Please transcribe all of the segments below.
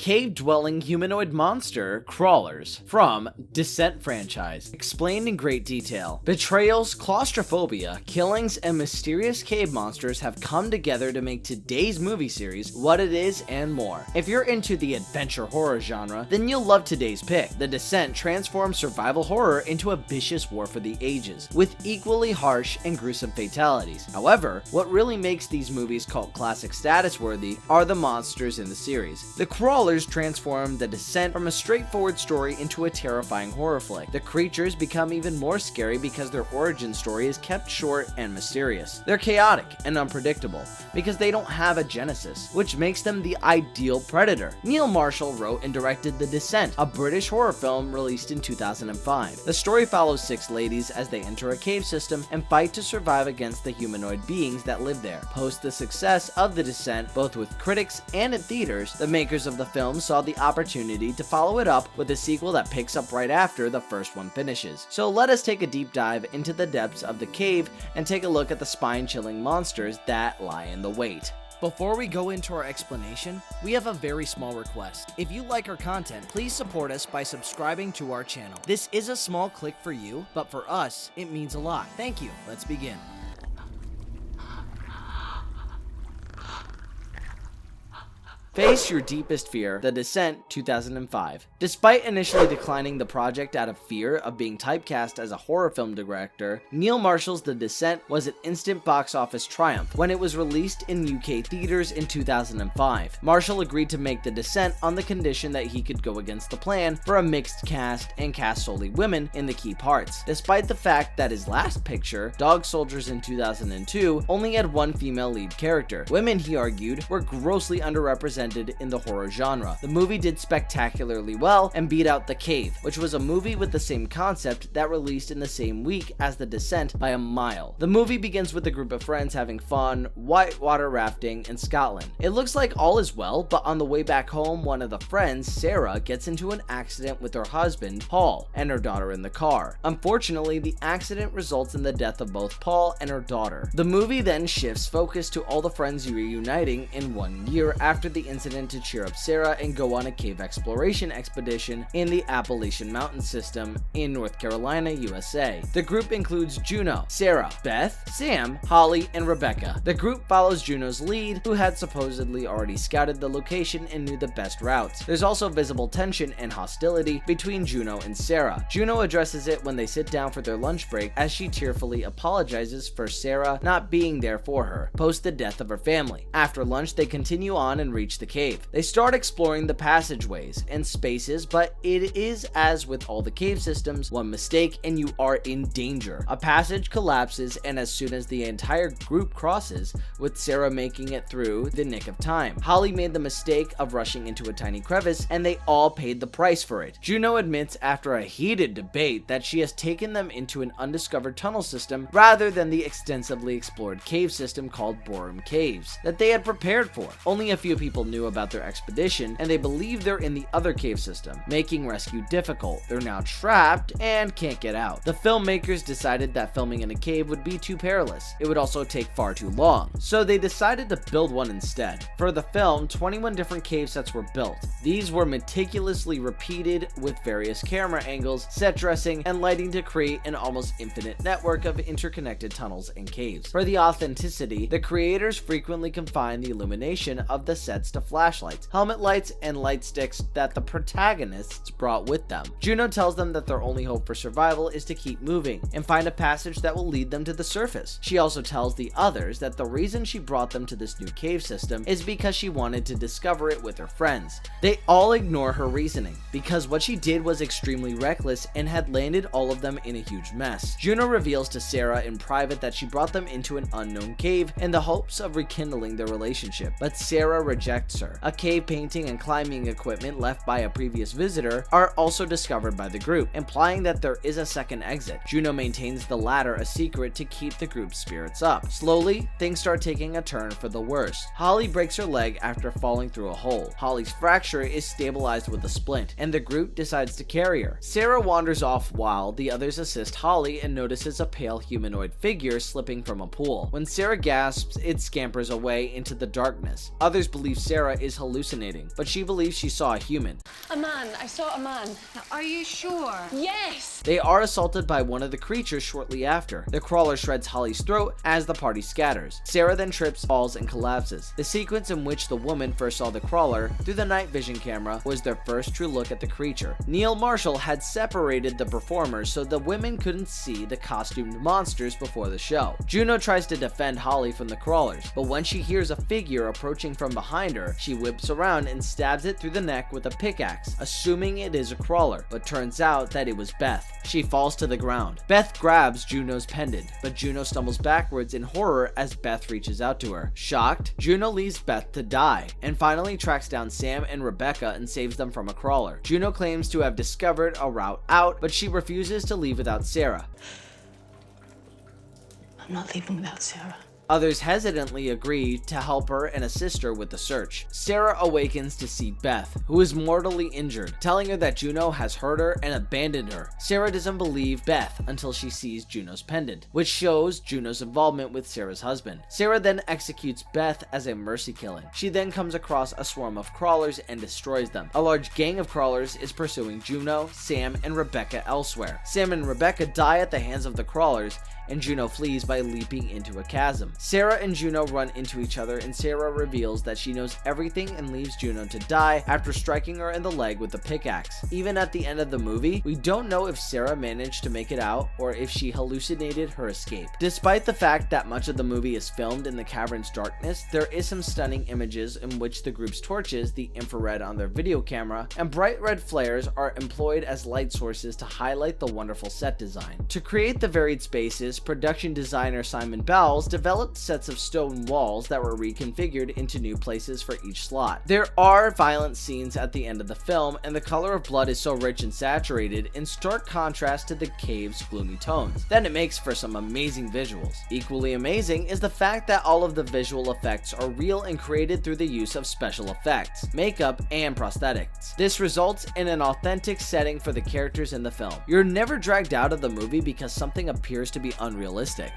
cave-dwelling humanoid monster crawlers from Descent franchise. Explained in great detail. Betrayals, claustrophobia, killings, and mysterious cave monsters have come together to make today's movie series what it is and more. If you're into the adventure horror genre, then you'll love today's pick. The Descent transforms survival horror into a vicious war for the ages, with equally harsh and gruesome fatalities. However, what really makes these movies cult classic status worthy are the monsters in the series. The crawlers transform The Descent from a straightforward story into a terrifying horror flick. The creatures become even more scary because their origin story is kept short and mysterious. They're chaotic and unpredictable because they don't have a genesis, which makes them the ideal predator. Neil Marshall wrote and directed The Descent, a British horror film released in 2005. The story follows 6 ladies as they enter a cave system and fight to survive against the humanoid beings that live there. Post the success of The Descent, both with critics and in theaters, the makers of the film saw the opportunity to follow it up with a sequel that picks up right after the first one finishes. So let us take a deep dive into the depths of the cave and take a look at the spine-chilling monsters that lie in the wait. Before we go into our explanation, we have a very small request. If you like our content, please support us by subscribing to our channel. This is a small click for you, but for us, it means a lot. Thank you. Let's begin. Face your deepest fear, The Descent 2005. Despite initially declining the project out of fear of being typecast as a horror film director, Neil Marshall's The Descent was an instant box office triumph when it was released in UK theaters in 2005. Marshall agreed to make The Descent on the condition that he could go against the plan for a mixed cast and cast solely women in the key parts, despite the fact that his last picture, Dog Soldiers in 2002, only had one female lead character. Women, he argued, were grossly underrepresented in the horror genre. The movie did spectacularly well and beat out The Cave, which was a movie with the same concept that released in the same week as The Descent by a mile. The movie begins with a group of friends having fun, whitewater rafting in Scotland. It looks like all is well, but on the way back home, one of the friends, Sarah, gets into an accident with her husband, Paul, and her daughter in the car. Unfortunately, the accident results in the death of both Paul and her daughter. The movie then shifts focus to all the friends reuniting in 1 year after the incident to cheer up Sarah and go on a cave exploration expedition in the Appalachian Mountain System in North Carolina, USA. The group includes Juno, Sarah, Beth, Sam, Holly, and Rebecca. The group follows Juno's lead, who had supposedly already scouted the location and knew the best routes. There's also visible tension and hostility between Juno and Sarah. Juno addresses it when they sit down for their lunch break as she tearfully apologizes for Sarah not being there for her, post the death of her family. After lunch, they continue on and reach the cave. They start exploring the passageways and spaces, but it is as with all the cave systems, one mistake and you are in danger. A passage collapses, and as soon as the entire group crosses, with Sarah making it through the nick of time. Holly made the mistake of rushing into a tiny crevice, and they all paid the price for it. Juno admits after a heated debate that she has taken them into an undiscovered tunnel system rather than the extensively explored cave system called Borum Caves that they had prepared for. Only a few people knew about their expedition, and they believe they're in the other cave system, making rescue difficult. They're now trapped and can't get out. The filmmakers decided that filming in a cave would be too perilous. It would also take far too long, so they decided to build one instead. For the film, 21 different cave sets were built. These were meticulously repeated with various camera angles, set dressing, and lighting to create an almost infinite network of interconnected tunnels and caves. For the authenticity, the creators frequently confined the illumination of the sets to flashlights, helmet lights, and light sticks that the protagonists brought with them. Juno tells them that their only hope for survival is to keep moving and find a passage that will lead them to the surface. She also tells the others that the reason she brought them to this new cave system is because she wanted to discover it with her friends. They all ignore her reasoning, because what she did was extremely reckless and had landed all of them in a huge mess. Juno reveals to Sarah in private that she brought them into an unknown cave in the hopes of rekindling their relationship, but Sarah rejects her. A cave painting and climbing equipment left by a previous visitor are also discovered by the group, implying that there is a second exit. Juno maintains the latter a secret to keep the group's spirits up. Slowly, things start taking a turn for the worse. Holly breaks her leg after falling through a hole. Holly's fracture is stabilized with a splint, and the group decides to carry her. Sarah wanders off while the others assist Holly and notices a pale humanoid figure slipping from a pool. When Sarah gasps, it scampers away into the darkness. Others believe Sarah Sarah is hallucinating, but she believes she saw a human. A man. I saw a man. Are you sure? Yes! They are assaulted by one of the creatures shortly after. The crawler shreds Holly's throat as the party scatters. Sarah then trips, falls, and collapses. The sequence in which the woman first saw the crawler through the night vision camera was their first true look at the creature. Neil Marshall had separated the performers so the women couldn't see the costumed monsters before the show. Juno tries to defend Holly from the crawlers, but when she hears a figure approaching from behind her, she whips around and stabs it through the neck with a pickaxe, assuming it is a crawler, but turns out that it was Beth. She falls to the ground. Beth grabs Juno's pendant, but Juno stumbles backwards in horror as Beth reaches out to her. Shocked, Juno leaves Beth to die, and finally tracks down Sam and Rebecca and saves them from a crawler. Juno claims to have discovered a route out, but she refuses to leave without Sarah. I'm not leaving without Sarah. Others hesitantly agree to help her and assist her with the search. Sarah awakens to see Beth, who is mortally injured, telling her that Juno has hurt her and abandoned her. Sarah doesn't believe Beth until she sees Juno's pendant, which shows Juno's involvement with Sarah's husband. Sarah then executes Beth as a mercy killing. She then comes across a swarm of crawlers and destroys them. A large gang of crawlers is pursuing Juno, Sam, and Rebecca elsewhere. Sam and Rebecca die at the hands of the crawlers, and Juno flees by leaping into a chasm. Sarah and Juno run into each other, and Sarah reveals that she knows everything and leaves Juno to die after striking her in the leg with a pickaxe. Even at the end of the movie, we don't know if Sarah managed to make it out or if she hallucinated her escape. Despite the fact that much of the movie is filmed in the cavern's darkness, there is some stunning images in which the group's torches, the infrared on their video camera, and bright red flares are employed as light sources to highlight the wonderful set design. To create the varied spaces, production designer Simon Bowles developed sets of stone walls that were reconfigured into new places for each slot. There are violent scenes at the end of the film, and the color of blood is so rich and saturated, in stark contrast to the cave's gloomy tones, that it makes for some amazing visuals. Equally amazing is the fact that all of the visual effects are real and created through the use of special effects, makeup, and prosthetics. This results in an authentic setting for the characters in the film. You're never dragged out of the movie because something appears to be unrealistic.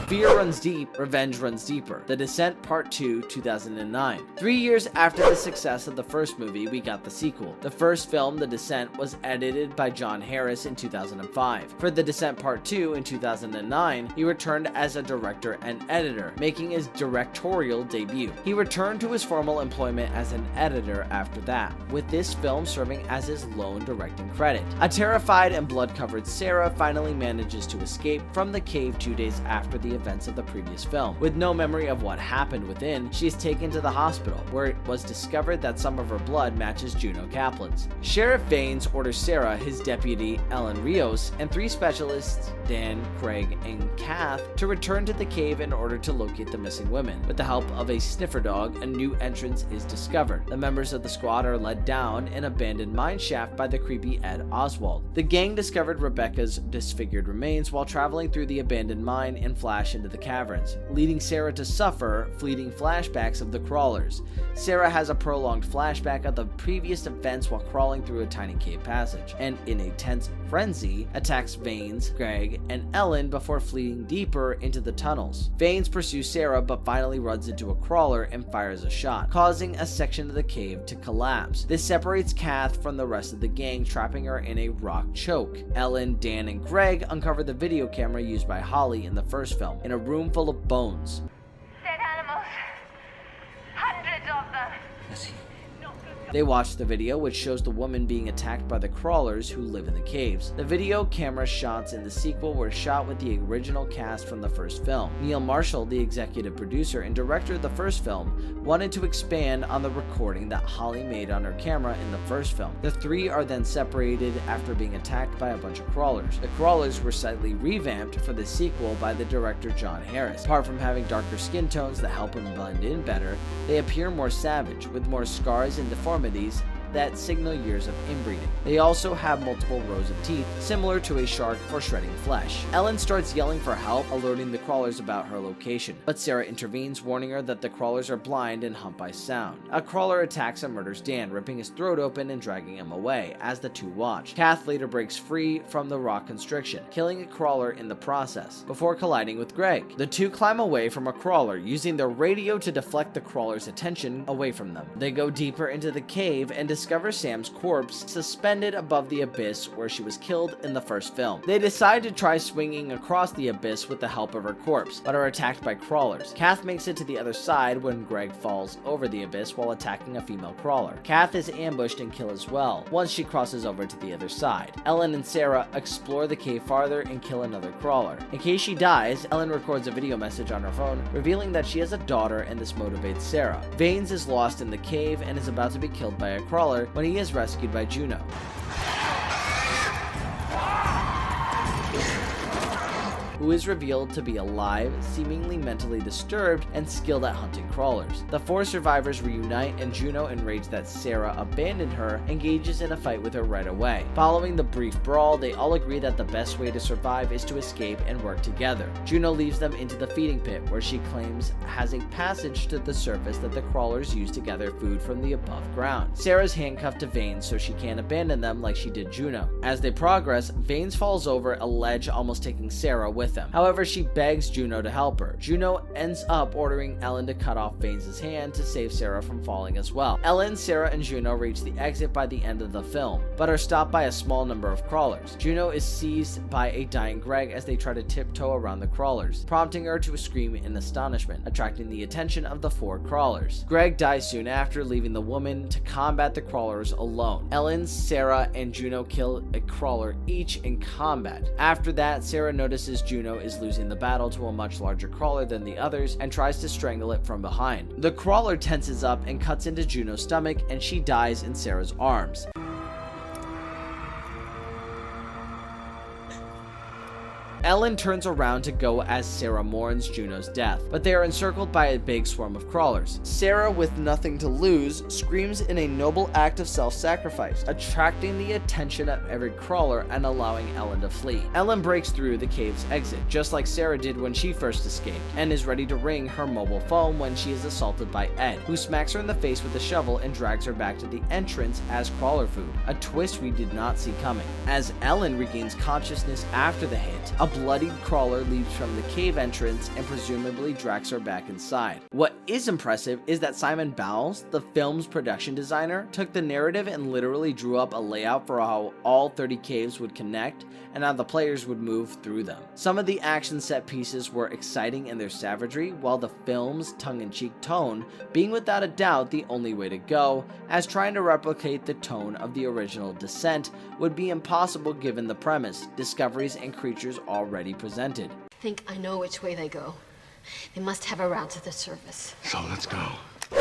Fear runs deep, revenge runs deeper. The Descent Part 2, 2009. 3 years after the success of the first movie, we got the sequel. The first film, The Descent, was edited by John Harris in 2005. For The Descent Part 2 in 2009, he returned as a director and editor, making his directorial debut. He returned to his formal employment as an editor after that, with this film serving as his lone directing credit. A terrified and blood-covered Sarah finally manages to escape from the cave 2 days after the events of the previous film. With no memory of what happened within, she is taken to the hospital, where it was discovered that some of her blood matches Juno Kaplan's. Sheriff Vanes orders Sarah, his deputy Ellen Rios, and 3 specialists, Dan, Craig, and Kath, to return to the cave in order to locate the missing women. With the help of a sniffer dog, a new entrance is discovered. The members of the squad are led down an abandoned mine shaft by the creepy Ed Oswald. The gang discovered Rebecca's disfigured remains while traveling through the abandoned mine and flash into the caverns, leading Sarah to suffer fleeting flashbacks of the crawlers. Sarah has a prolonged flashback of the previous events while crawling through a tiny cave passage, and in a tense frenzy, attacks Vanes, Greg, and Ellen before fleeing deeper into the tunnels. Vanes pursues Sarah but finally runs into a crawler and fires a shot, causing a section of the cave to collapse. This separates Kath from the rest of the gang, trapping her in a rock choke. Ellen, Dan, and Greg uncover the video camera used by Holly in the first film, in a room full of bones. Dead animals. Hundreds of them. They watch the video, which shows the woman being attacked by the crawlers who live in the caves. The video camera shots in the sequel were shot with the original cast from the first film. Neil Marshall, the executive producer and director of the first film, wanted to expand on the recording that Holly made on her camera in the first film. The 3 are then separated after being attacked by a bunch of crawlers. The crawlers were slightly revamped for the sequel by the director John Harris. Apart from having darker skin tones that help them blend in better, they appear more savage, with more scars and deformities that signal years of inbreeding. They also have multiple rows of teeth, similar to a shark for shredding flesh. Ellen starts yelling for help, alerting the crawlers about her location, but Sarah intervenes, warning her that the crawlers are blind and hunt by sound. A crawler attacks and murders Dan, ripping his throat open and dragging him away, as the two watch. Kath later breaks free from the rock constriction, killing a crawler in the process, before colliding with Greg. The two climb away from a crawler, using their radio to deflect the crawler's attention away from them. They go deeper into the cave and discover Sam's corpse suspended above the abyss where she was killed in the first film. They decide to try swinging across the abyss with the help of her corpse, but are attacked by crawlers. Kath makes it to the other side when Greg falls over the abyss while attacking a female crawler. Kath is ambushed and killed as well, once she crosses over to the other side. Ellen and Sarah explore the cave farther and kill another crawler. In case she dies, Ellen records a video message on her phone, revealing that she has a daughter, and this motivates Sarah. Vanes is lost in the cave and is about to be killed by a crawler when he is rescued by Juno, who is revealed to be alive, seemingly mentally disturbed, and skilled at hunting crawlers. The four survivors reunite, and Juno, enraged that Sarah abandoned her, engages in a fight with her right away. Following the brief brawl, they all agree that the best way to survive is to escape and work together. Juno leads them into the feeding pit, where she claims has a passage to the surface that the crawlers use to gather food from the above ground. Sarah's handcuffed to Vanes so she can't abandon them like she did Juno. As they progress, Vanes falls over a ledge, almost taking Sarah with him. However, she begs Juno to help her. Juno ends up ordering Ellen to cut off Vanes' hand to save Sarah from falling as well. Ellen, Sarah, and Juno reach the exit by the end of the film, but are stopped by a small number of crawlers. Juno is seized by a dying Greg as they try to tiptoe around the crawlers, prompting her to scream in astonishment, attracting the attention of the four crawlers. Greg dies soon after, leaving the woman to combat the crawlers alone. Ellen, Sarah, and Juno kill a crawler each in combat. After that, Sarah notices Juno is losing the battle to a much larger crawler than the others and tries to strangle it from behind. The crawler tenses up and cuts into Juno's stomach, and she dies in Sarah's arms. Ellen turns around to go as Sarah mourns Juno's death, but they are encircled by a big swarm of crawlers. Sarah, with nothing to lose, screams in a noble act of self-sacrifice, attracting the attention of every crawler and allowing Ellen to flee. Ellen breaks through the cave's exit, just like Sarah did when she first escaped, and is ready to ring her mobile phone when she is assaulted by Ed, who smacks her in the face with a shovel and drags her back to the entrance as crawler food, a twist we did not see coming. As Ellen regains consciousness after the hit, a bloodied crawler leaps from the cave entrance and presumably drags her back inside. What is impressive is that Simon Bowles, the film's production designer, took the narrative and literally drew up a layout for how all 30 caves would connect and how the players would move through them. Some of the action set pieces were exciting in their savagery, while the film's tongue-in-cheek tone being without a doubt the only way to go, as trying to replicate the tone of the original Descent would be impossible given the premise, discoveries, and creatures already presented. I think I know which way they go. They must have a route to the surface. So let's go.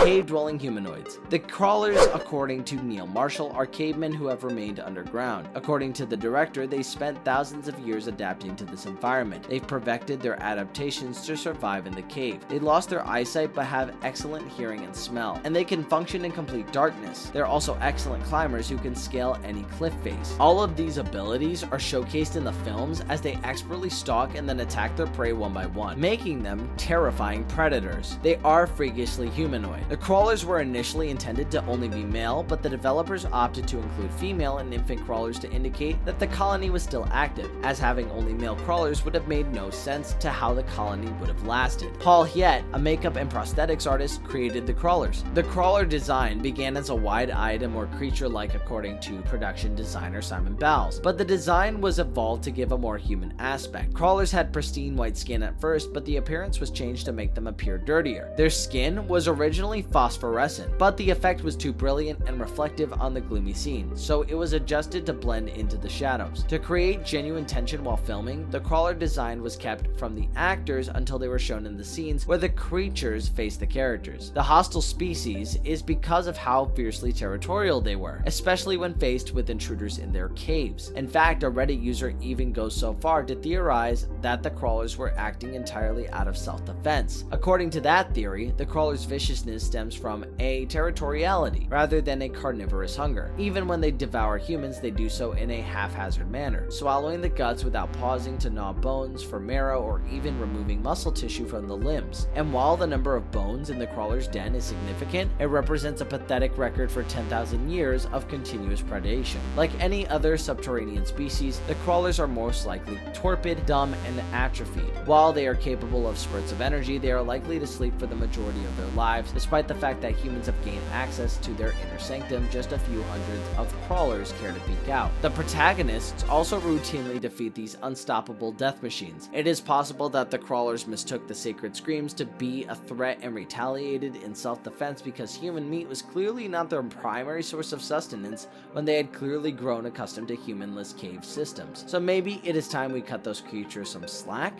Cave-dwelling humanoids. The crawlers, according to Neil Marshall, are cavemen who have remained underground. According to the director, they spent thousands of years adapting to this environment. They've perfected their adaptations to survive in the cave. They lost their eyesight but have excellent hearing and smell, and they can function in complete darkness. They're also excellent climbers who can scale any cliff face. All of these abilities are showcased in the films as they expertly stalk and then attack their prey one by one, making them terrifying predators. They are freakishly humanoid. The crawlers were initially intended to only be male, but the developers opted to include female and infant crawlers to indicate that the colony was still active, as having only male crawlers would have made no sense to how the colony would have lasted. Paul Hiet, a makeup and prosthetics artist, created the crawlers. The crawler design began as a wide-eyed and more creature-like according to production designer Simon Bowles, but the design was evolved to give a more human aspect. Crawlers had pristine white skin at first, but the appearance was changed to make them appear dirtier. Their skin was originally phosphorescent, but the effect was too brilliant and reflective on the gloomy scene, so it was adjusted to blend into the shadows. To create genuine tension while filming, the crawler design was kept from the actors until they were shown in the scenes where the creatures faced the characters. The hostile species is because of how fiercely territorial they were, especially when faced with intruders in their caves. In fact, a Reddit user even goes so far to theorize that the crawlers were acting entirely out of self-defense. According to that theory, the crawlers' viciousness weakness stems from a territoriality rather than a carnivorous hunger. Even when they devour humans, they do so in a haphazard manner, swallowing the guts without pausing to gnaw bones for marrow or even removing muscle tissue from the limbs. And while the number of bones in the crawler's den is significant, it represents a pathetic record for 10,000 years of continuous predation. Like any other subterranean species, the crawlers are most likely torpid, dumb, and atrophied. While they are capable of spurts of energy, they are likely to sleep for the majority of their lives, despite the fact that humans have gained access to their inner sanctum just a few hundreds of crawlers care to peek out. The protagonists also routinely defeat these unstoppable death machines. It is possible that the crawlers mistook the sacred screams to be a threat and retaliated in self-defense because human meat was clearly not their primary source of sustenance when they had clearly grown accustomed to humanless cave systems. So maybe it is time we cut those creatures some slack?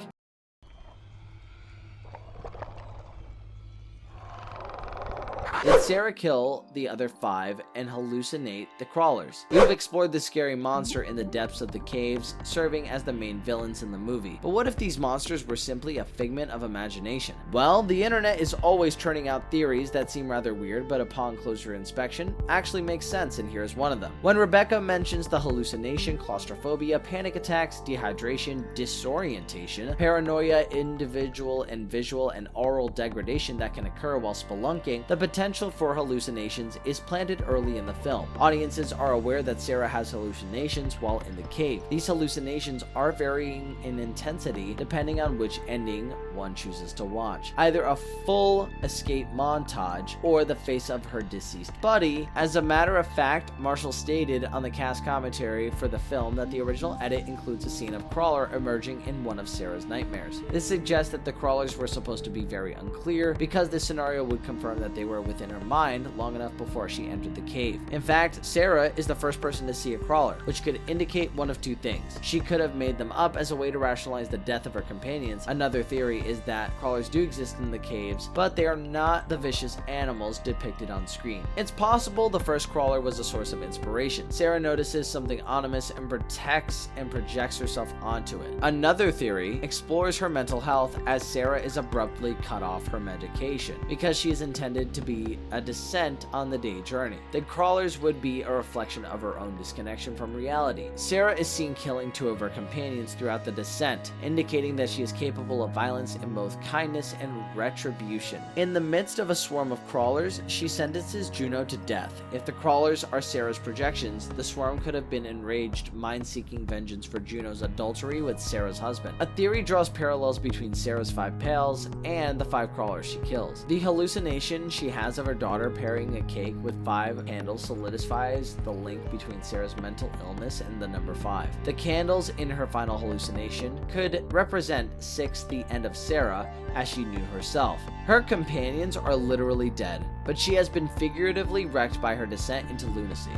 Did Sarah kill the other 5 and hallucinate the crawlers? We've explored the scary monster in the depths of the caves, serving as the main villains in the movie. But what if these monsters were simply a figment of imagination? Well, the internet is always churning out theories that seem rather weird, but upon closer inspection, actually makes sense, and here's one of them. When Rebecca mentions the hallucination, claustrophobia, panic attacks, dehydration, disorientation, paranoia, individual and visual and oral degradation that can occur while spelunking, the potential for hallucinations is planted early in the film. Audiences are aware that Sarah has hallucinations while in the cave. These hallucinations are varying in intensity depending on which ending one chooses to watch. Either a full escape montage or the face of her deceased buddy. As a matter of fact, Marshall stated on the cast commentary for the film that the original edit includes a scene of Crawler emerging in one of Sarah's nightmares. This suggests that the crawlers were supposed to be very unclear because this scenario would confirm that they were within her mind long enough before she entered the cave. In fact, Sarah is the first person to see a crawler, which could indicate one of two things. She could have made them up as a way to rationalize the death of her companions. Another theory is that crawlers do exist in the caves, but they are not the vicious animals depicted on screen. It's possible the first crawler was a source of inspiration. Sarah notices something ominous and protects and projects herself onto it. Another theory explores her mental health, as Sarah is abruptly cut off her medication because she is intended to be a descent on the day journey. The crawlers would be a reflection of her own disconnection from reality. Sarah is seen killing 2 of her companions throughout the descent, indicating that she is capable of violence in both kindness and retribution. In the midst of a swarm of crawlers, she sentences Juno to death. If the crawlers are Sarah's projections, the swarm could have been enraged, mind-seeking vengeance for Juno's adultery with Sarah's husband. A theory draws parallels between Sarah's 5 pals and the 5 crawlers she kills. The hallucination she has of her daughter pairing a cake with 5 candles solidifies the link between Sarah's mental illness and the number 5. The candles in her final hallucination could represent 6, the end of Sarah, as she knew herself. Her companions are literally dead, but she has been figuratively wrecked by her descent into lunacy.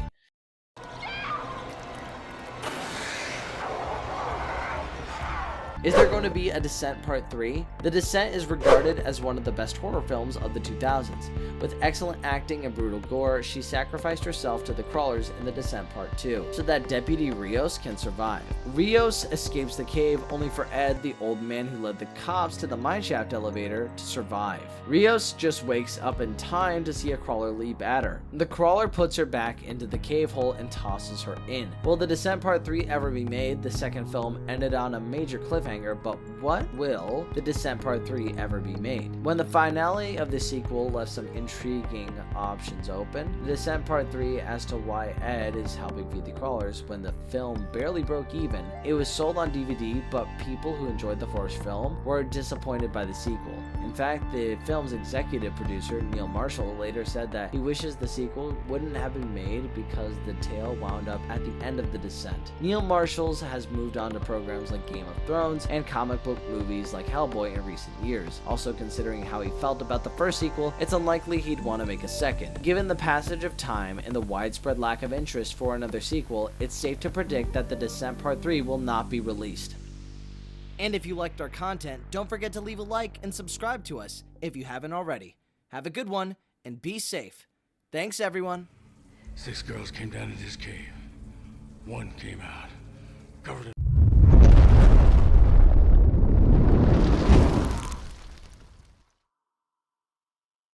Is there going to be a Descent Part 3? The Descent is regarded as one of the best horror films of the 2000s. With excellent acting and brutal gore, she sacrificed herself to the crawlers in The Descent Part 2, so that Deputy Rios can survive. Rios escapes the cave only for Ed, the old man who led the cops to the mineshaft elevator, to survive. Rios just wakes up in time to see a crawler leap at her. The crawler puts her back into the cave hole and tosses her in. Will The Descent Part 3 ever be made? The second film ended on a major cliffhanger, but what will The Descent Part 3 ever be made? When the finale of the sequel left some intriguing options open, The Descent Part 3 as to why Ed is helping feed the crawlers when the film barely broke even. It was sold on DVD, but people who enjoyed the first film were disappointed by the sequel. In fact, the film's executive producer, Neil Marshall, later said that he wishes the sequel wouldn't have been made because the tale wound up at the end of The Descent. Neil Marshall has moved on to programs like Game of Thrones and comic book movies like Hellboy in recent years. Also, considering how he felt about the first sequel, it's unlikely he'd want to make a second. Given the passage of time and the widespread lack of interest for another sequel, it's safe to predict that The Descent Part 3 will not be released. And if you liked our content, don't forget to leave a like and subscribe to us if you haven't already. Have a good one and be safe. Thanks, everyone. 6 girls came down to this cave. 1 came out, covered in